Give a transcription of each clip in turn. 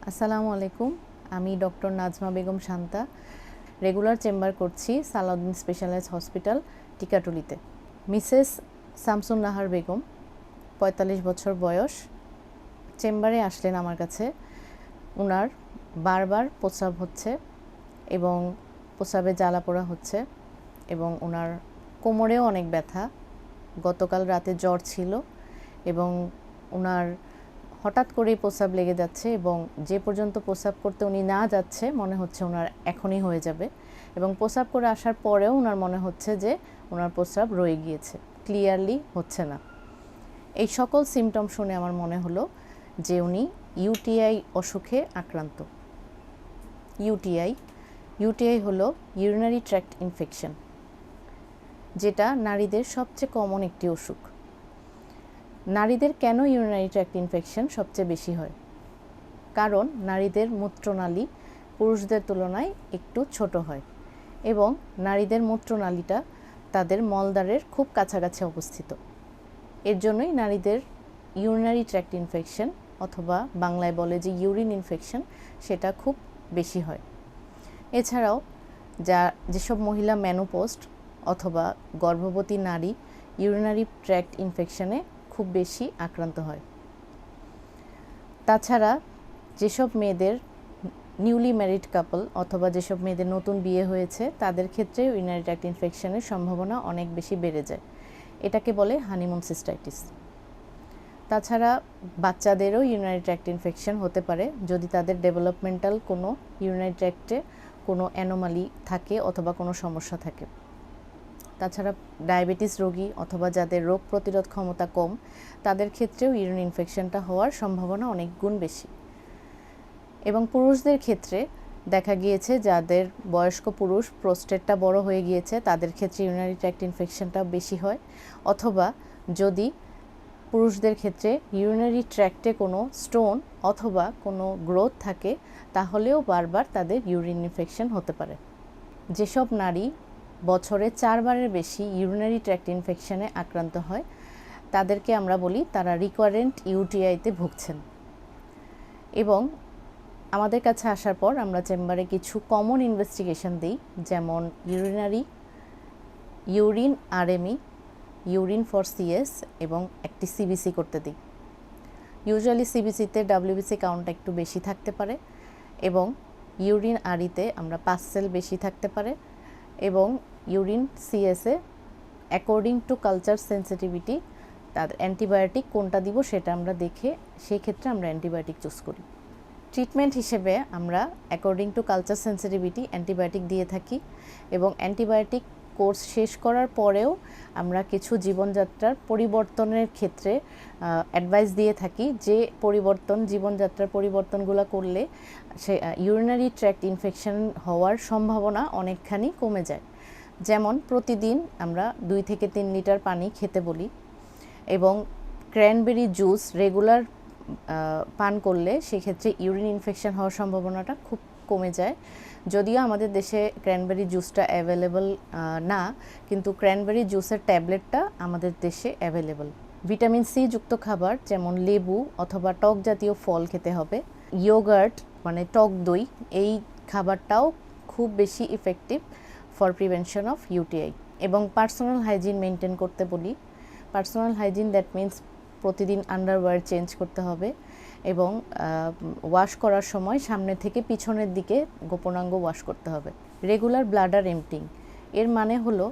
আসসালামু আলাইকুম। আমি doctor Nazma Begum Shanta, regular chamber করছি সালাউদ্দিন স্পেশালাইজ হসপিটাল, টিকাটুলিতে। মিসেস শামসুন নাহার বেগম, ৪৫ বছর বয়স, চেম্বারে আসলেন আমার কাছে। ওনার বারবার প্রস্রাব হচ্ছে এবং প্রস্রাবে জ্বালা পোড়া হচ্ছে এবং ওনার কোমরেও অনেক ব্যথা। গতকাল রাতে জ্বর ছিল এবং ওনার হঠাৎ করেই প্রস্রাব লেগে যাচ্ছে এবং যে পর্যন্ত প্রস্রাব করতে উনি না যাচ্ছে মনে হচ্ছে ওনার এখনই হয়ে যাবে, এবং প্রস্রাব করে আসার পরেও ওনার মনে হচ্ছে যে ওনার প্রস্রাব রয়ে গিয়েছে, ক্লিয়ারলি হচ্ছে না। এই সকল সিমটম শুনে আমার মনে হলো যে উনি ইউটিআই অসুখে আক্রান্ত। ইউটিআই হলো ইউরিনারি ট্র্যাক্ট ইনফেকশন, যেটা নারীদের সবচেয়ে কমন একটি অসুখ। নারীদের কেন ইউরিনারি ট্র্যাক্ট ইনফেকশন সবচেয়ে বেশি হয়? কারণ নারীদের মূত্রনালী পুরুষদের তুলনায় একটু ছোট হয় এবং নারীদের মূত্রনালীটা তাদের মলদ্বারের খুব কাছাকাছি অবস্থিত। এর জন্যই নারীদের ইউরিনারি ট্র্যাক্ট ইনফেকশন, অথবা বাংলায় বলে যে ইউরিন ইনফেকশন, সেটা খুব বেশি হয়। এছাড়াও যেসব মহিলা মেনোপজ অথবা গর্ভবতী নারী ইউরিনারি ট্র্যাক্ট ইনফেকশনে খুব বেশি আক্রান্ত হয়। তাছাড়া যেসব মেয়েদের নিউলি ম্যারিড কাপল অথবা যেসব মেয়েদের নতুন বিয়ে হয়েছে তাদের ক্ষেত্রে ইউরিনারি ট্র্যাক্ট ইনফেকশনের সম্ভাবনা অনেক বেশি বেড়ে যায়। এটাকে বলে হানিমুন সিস্টাইটিস। তাছাড়া বাচ্চাদেরও ইউরিনারি ট্র্যাক্ট ইনফেকশন হতে পারে যদি তাদের ডেভেলপমেন্টাল কোনো ইউরিনারি ট্র্যাক্টে কোনো অ্যানোমালি থাকে অথবা কোনো সমস্যা থাকে। তাছাড়া ডায়াবেটিস রোগী অথবা যাদের রোগ প্রতিরোধ ক্ষমতা কম, তাদের ক্ষেত্রেও ইউরিন ইনফেকশনটা হওয়ার সম্ভাবনা অনেক গুণ বেশি। এবং পুরুষদের ক্ষেত্রে দেখা গিয়েছে যাদের বয়স্ক পুরুষ প্রোস্টেটটা বড় হয়ে গিয়েছে তাদের ক্ষেত্রে ইউরিনারি ট্র্যাক্ট ইনফেকশনটা বেশি হয়, অথবা যদি পুরুষদের ক্ষেত্রে ইউরিনারি ট্র্যাক্টে কোনো স্টোন অথবা কোনো গ্রোথ থাকে তাহলেও বারবার তাদের ইউরিন ইনফেকশন হতে পারে। যেসব নারী বছরে 4 বারের বেশি ইউরিনারি ট্র্যাক্ট ইনফেকশনে আক্রান্ত হয় তাদেরকে আমরা বলি তারা রিকারেন্ট ইউটিআইতে ভুগছেন। এবং আমাদের কাছে আসার পর আমরা চেম্বারে কিছু কমন ইনভেস্টিগেশন দিই, যেমন ইউরিন আরএমই, ইউরিন ফর সিএস এবং একটি সিবিসি করতে দিই। ইউজুয়ালি সিবিসিতে ডাব্লিউবিসি কাউন্ট একটু বেশি থাকতে পারে এবং ইউরিন আরিতে আমরা 5 সেল বেশি থাকতে পারে, এবং ইউরিন সিএসে অ্যাকর্ডিং টু কালচার সেন্সিটিভিটি তার অ্যান্টিবায়োটিক কোনটা দিব সেটা আমরা দেখে সেই ক্ষেত্রে আমরা অ্যান্টিবায়োটিক চুজ করি। ট্রিটমেন্ট হিসেবে আমরা according to culture sensitivity antibiotic দিয়ে থাকি, এবং অ্যান্টিবায়োটিক কোর্স শেষ করার পরেও আমরা কিছু জীবনযাত্রার পরিবর্তনের ক্ষেত্রে অ্যাডভাইস দিয়ে থাকি, যে জীবনযাত্রার পরিবর্তনগুলো করলে সে ইউরিনারি ট্র্যাক্ট ইনফেকশন হওয়ার সম্ভাবনা অনেকখানি কমে যায়। যেমন প্রতিদিন আমরা 2 থেকে 3 লিটার পানি খেতে বলি, এবং ক্র্যানবেরি জুস রেগুলার পান করলে সেক্ষেত্রে ইউরিন ইনফেকশন হওয়ার সম্ভাবনাটা খুব কমে যায়। যদিও আমাদের দেশে ক্র্যানবেরি জুসটা অ্যাভেলেবল না, কিন্তু ক্র্যানবেরি জুসের ট্যাবলেটটা আমাদের দেশে অ্যাভেলেবল। ভিটামিন সি যুক্ত খাবার যেমন লেবু অথবা টক জাতীয় ফল খেতে হবে। ইয়োগার্ট মানে টক দই, এই খাবারটাও খুব বেশি effective for prevention of UTI. এবং পার্সোনাল হাইজিন মেনটেন করতে বলি। পার্সোনাল হাইজিন দ্যাট মিন্স প্রতিদিন আন্ডারওয়্যার চেঞ্জ করতে হবে, এবং ওয়াশ করার সময় সামনে থেকে পিছনের দিকে গোপনাঙ্গ ওয়াশ করতে হবে। রেগুলার ব্লাডার এমপ্টিং, এর মানে হলো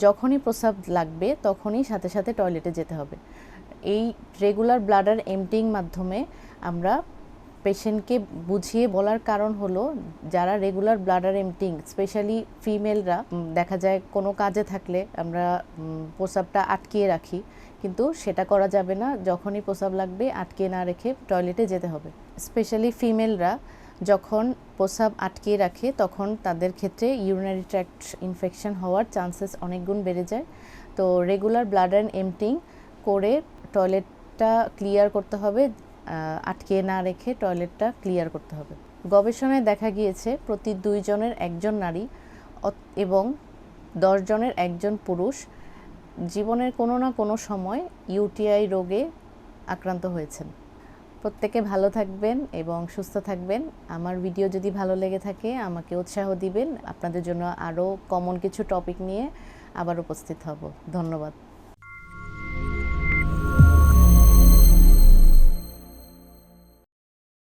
যখনই প্রস্রাব লাগবে তখনই সাথে সাথে টয়লেটে যেতে হবে। এই রেগুলার ব্লাডার এমপ্টিং মাধ্যমে আমরা পেশেন্টকে বুঝিয়ে বলার কারণ হলো, যারা রেগুলার ব্লাডার এমপ্টিং, স্পেশালি ফিমেলরা দেখা যায় কোনো কাজে থাকলে আমরা প্রস্রাবটা আটকিয়ে রাখি, কিন্তু সেটা করা যাবে না। যখনই প্রস্রাব লাগবে আটকে না রেখে টয়লেটে যেতে হবে। স্পেশালি ফিমেলরা যখন প্রস্রাব আটকিয়ে রাখে তখন তাদের ক্ষেত্রে ইউরিনারি ট্র্যাক্ট ইনফেকশন হওয়ার চান্সেস অনেক গুণ বেড়ে যায়। তো রেগুলার ব্লাডার এমপ্টিং করে টয়লেটটা ক্লিয়ার করতে হবে, আটকে না রেখে টয়লেটটা ক্লিয়ার করতে হবে। গবেষণায় দেখা গিয়েছে প্রতি 2 জনের 1 জন নারী এবং 10 জনের 1 জন পুরুষ জীবনের কোনো না কোনো সময় ইউটিআই রোগে আক্রান্ত হয়েছেন। প্রত্যেকে ভালো থাকবেন এবং সুস্থ থাকবেন। আমার ভিডিও যদি ভালো লেগে থাকে আমাকে উৎসাহ দিবেন। আপনাদের জন্য আরও কমন কিছু টপিক নিয়ে আবার উপস্থিত হব। ধন্যবাদ।